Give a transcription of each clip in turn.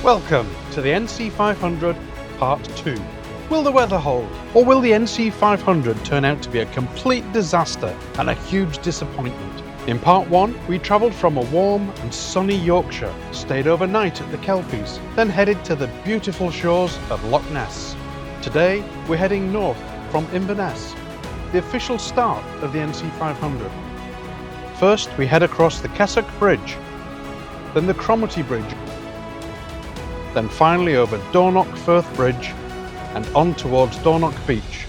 Welcome to the NC500 Part 2. Will the weather hold, or will the NC500 turn out to be a complete disaster and a huge disappointment? In Part 1, we travelled from a warm and sunny Yorkshire, stayed overnight at the Kelpies, then headed to the beautiful shores of Loch Ness. Today, we're heading north from Inverness, the official start of the NC500. First, we head across the Kessock Bridge, then the Cromarty Bridge, then finally over Dornoch Firth Bridge and on towards Dornoch Beach.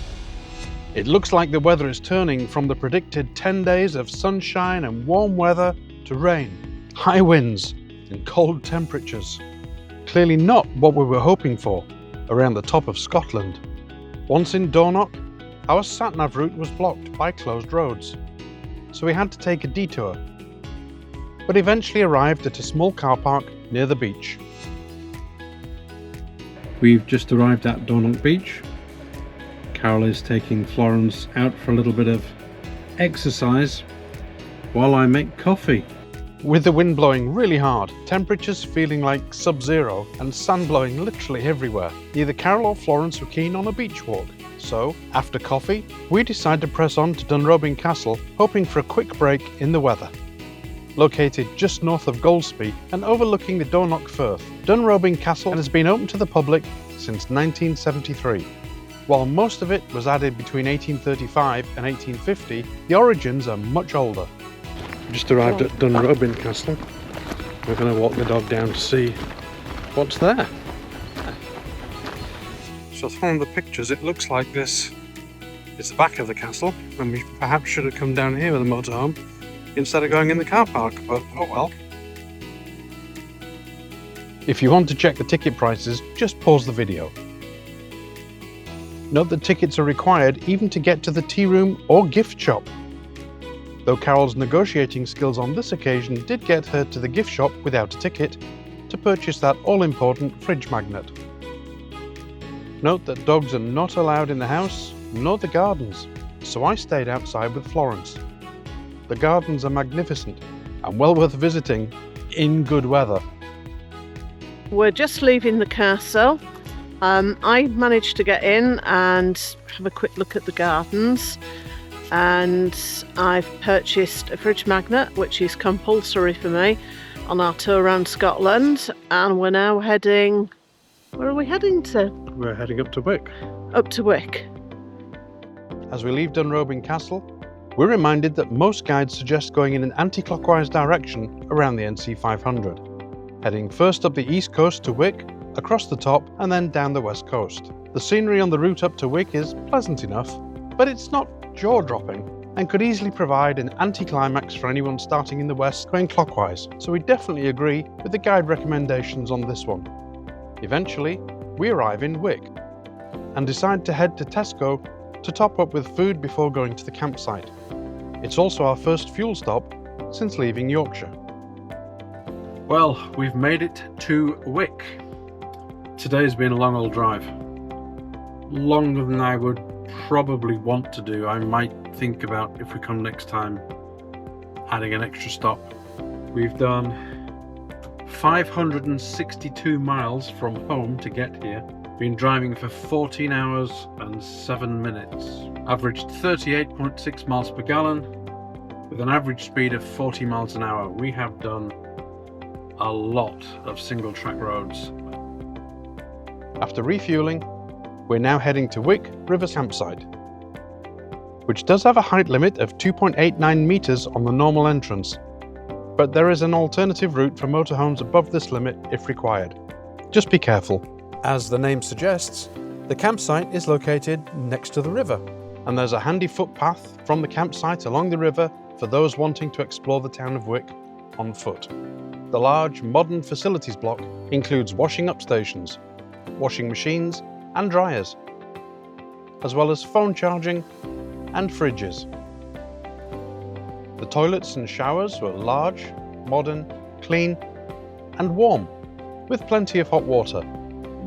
It looks like the weather is turning from the predicted 10 days of sunshine and warm weather to rain, high winds and cold temperatures. Clearly not what we were hoping for around the top of Scotland. Once in Dornoch, our sat-nav route was blocked by closed roads, so we had to take a detour, but eventually arrived at a small car park near the beach. We've just arrived at Dornoch Beach. Carol is taking Florence out for a little bit of exercise while I make coffee. With the wind blowing really hard, temperatures feeling like sub-zero and sun blowing literally everywhere, neither Carol or Florence were keen on a beach walk. So, after coffee, we decided to press on to Dunrobin Castle, hoping for a quick break in the weather. Located just north of Golspie and overlooking the Dornoch Firth, Dunrobin Castle has been open to the public since 1973. While most of it was added between 1835 and 1850, the origins are much older. Just arrived at Dunrobin Castle. We're going to walk the dog down to see what's there. So from the pictures it looks like this is the back of the castle, and we perhaps should have come down here with a motorhome instead of going in the car park, but oh well. If you want to check the ticket prices, just pause the video. Note that tickets are required even to get to the tea room or gift shop, though Carol's negotiating skills on this occasion did get her to the gift shop without a ticket to purchase that all-important fridge magnet. Note that dogs are not allowed in the house nor the gardens, so I stayed outside with Florence. The gardens are magnificent and well worth visiting in good weather. We're just leaving the castle. I managed to get in and have a quick look at the gardens, and I've purchased a fridge magnet, which is compulsory for me on our tour around Scotland, and we're now heading... Where are we heading to? We're heading up to Wick. Up to Wick. As we leave Dunrobin Castle, we're reminded that most guides suggest going in an anti-clockwise direction around the NC500, heading first up the east coast to Wick, across the top and then down the west coast. The scenery on the route up to Wick is pleasant enough, but it's not jaw-dropping and could easily provide an anticlimax for anyone starting in the west going clockwise, so we definitely agree with the guide recommendations on this one. Eventually, we arrive in Wick and decide to head to Tesco to top up with food before going to the campsite. It's also our first fuel stop since leaving Yorkshire. Well, we've made it to Wick. Today's been a long old drive. Longer than I would probably want to do. I might think about, if we come next time, adding an extra stop. We've done 562 miles from home to get here. Been driving for 14 hours and 7 minutes. Averaged 38.6 miles per gallon with an average speed of 40 miles an hour. We have done a lot of single track roads. After refueling, we're now heading to Wick River Campsite, which does have a height limit of 2.89 meters on the normal entrance, but there is an alternative route for motorhomes above this limit if required. Just be careful. As the name suggests, the campsite is located next to the river, and there's a handy footpath from the campsite along the river for those wanting to explore the town of Wick on foot. The large modern facilities block includes washing up stations, washing machines and dryers, as well as phone charging and fridges. The toilets and showers were large, modern, clean and warm, with plenty of hot water.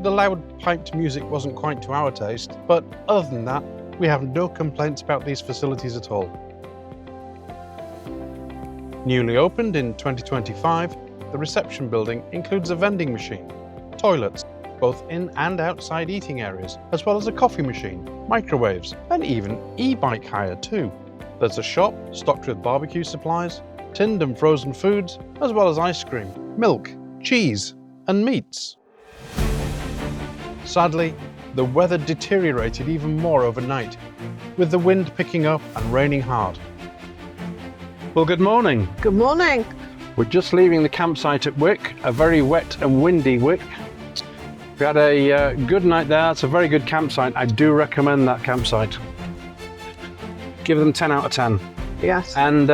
The loud piped music wasn't quite to our taste, but other than that, we have no complaints about these facilities at all. Newly opened in 2025, the reception building includes a vending machine, toilets, both in and outside eating areas, as well as a coffee machine, microwaves, and even e-bike hire too. There's a shop stocked with barbecue supplies, tinned and frozen foods, as well as ice cream, milk, cheese, and meats. Sadly, the weather deteriorated even more overnight, with the wind picking up and raining hard. Well, good morning. Good morning. We're just leaving the campsite at Wick, a very wet and windy Wick. We had a good night there. It's a very good campsite. I do recommend that campsite. Give them 10 out of 10. Yes. And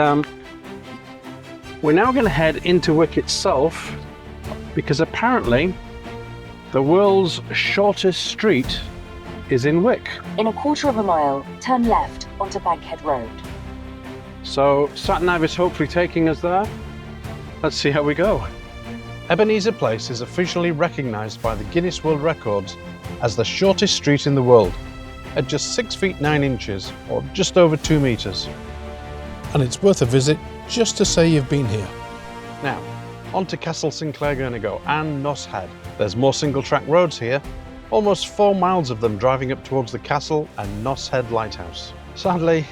we're now going to head into Wick itself, because apparently the world's shortest street is in Wick. In a quarter of a mile, turn left onto Bankhead Road. So sat-nav is hopefully taking us there. Let's see how we go. Ebenezer Place is officially recognised by the Guinness World Records as the shortest street in the world, at just 6 feet 9 inches, or just over 2 metres. And it's worth a visit just to say you've been here. Now, on to Castle Sinclair gonna go, and Noss Head. There's more single-track roads here, almost 4 miles of them driving up towards the castle and Noss Head Lighthouse. Sadly,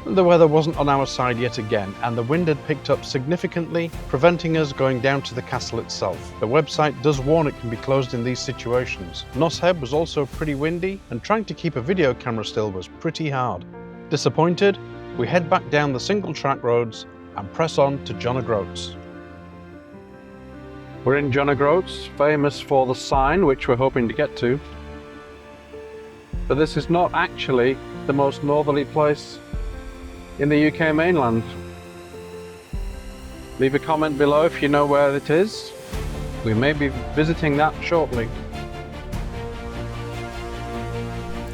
the weather wasn't on our side yet again, and the wind had picked up significantly, preventing us going down to the castle itself. The website does warn it can be closed in these situations. Noss Head was also pretty windy, and trying to keep a video camera still was pretty hard. Disappointed, we head back down the single-track roads and press on to John O'Groats. We're in John O'Groats, famous for the sign, which we're hoping to get to. But this is not actually the most northerly place in the UK mainland. Leave a comment below if you know where it is. We may be visiting that shortly.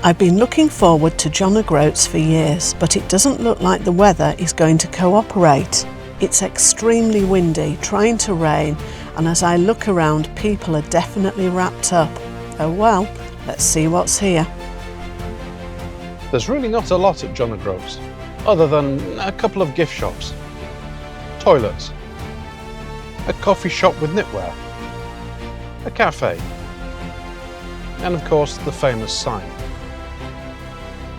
I've been looking forward to John O'Groats for years, but it doesn't look like the weather is going to cooperate. It's extremely windy, trying to rain, and as I look around, people are definitely wrapped up. Oh well, let's see what's here. There's really not a lot at John O'Groats, other than a couple of gift shops, toilets, a coffee shop with knitwear, a cafe, and of course the famous sign.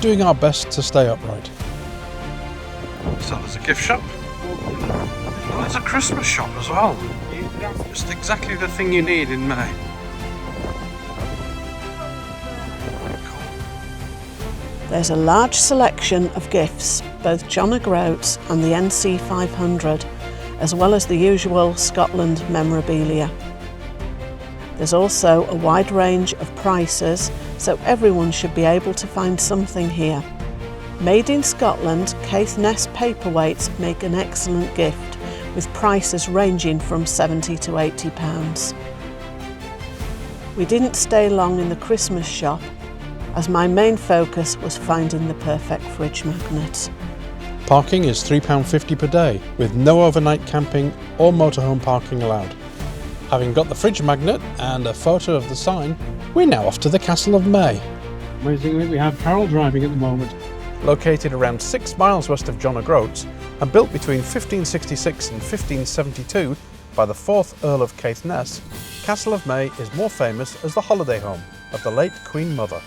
Doing our best to stay upright. So there's a gift shop. Well, there's a Christmas shop as well. Just exactly the thing you need in May. There's a large selection of gifts, both John O'Groats and the NC500, as well as the usual Scotland memorabilia. There's also a wide range of prices, so everyone should be able to find something here. Made in Scotland, Caithness paperweights make an excellent gift, with prices ranging from £70 to £80. We didn't stay long in the Christmas shop, as my main focus was finding the perfect fridge magnet. Parking is £3.50 per day, with no overnight camping or motorhome parking allowed. Having got the fridge magnet and a photo of the sign, we're now off to the Castle of Mey. Amazingly, we have Carol driving at the moment. Located around 6 miles west of John O'Groats and built between 1566 and 1572 by the 4th Earl of Caithness, Castle of Mey is more famous as the holiday home of the late Queen Mother,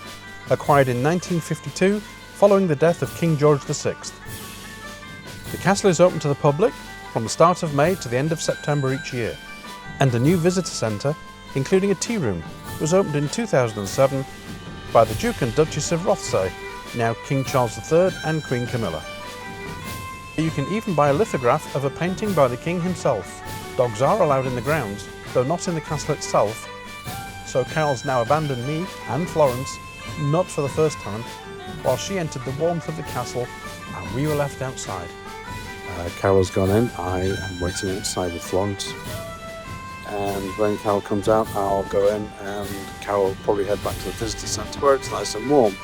acquired in 1952 following the death of King George VI. The castle is open to the public from the start of May to the end of September each year, and a new visitor centre, including a tea room, was opened in 2007 by the Duke and Duchess of Rothesay, now King Charles III and Queen Camilla. You can even buy a lithograph of a painting by the King himself. Dogs are allowed in the grounds, though not in the castle itself, so Carol's now abandoned me and Florence, not for the first time, while she entered the warmth of the castle and we were left outside. Carol's gone in, I am waiting outside with Florence. And when Carol comes out, I'll go in and Carol will probably head back to the visitor centre where it's nice and warm.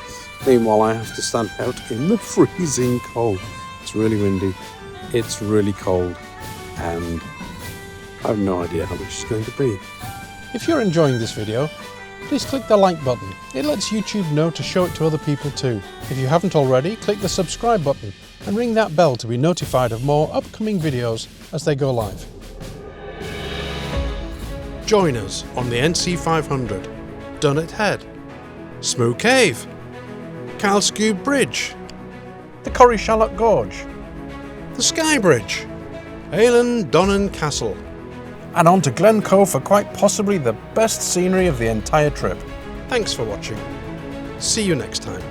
Meanwhile, I have to stand out in the freezing cold. It's really windy, it's really cold, and I have no idea how much it's going to be. If you're enjoying this video, please click the like button. It lets YouTube know to show it to other people too. If you haven't already, click the subscribe button and ring that bell to be notified of more upcoming videos as they go live. Join us on the NC500, Dunnet Head, Smoo Cave, Calscube Bridge, the Corrie Shallock Gorge, the Skye Bridge, Dunrobin Castle, and on to Glencoe for quite possibly the best scenery of the entire trip. Thanks for watching. See you next time.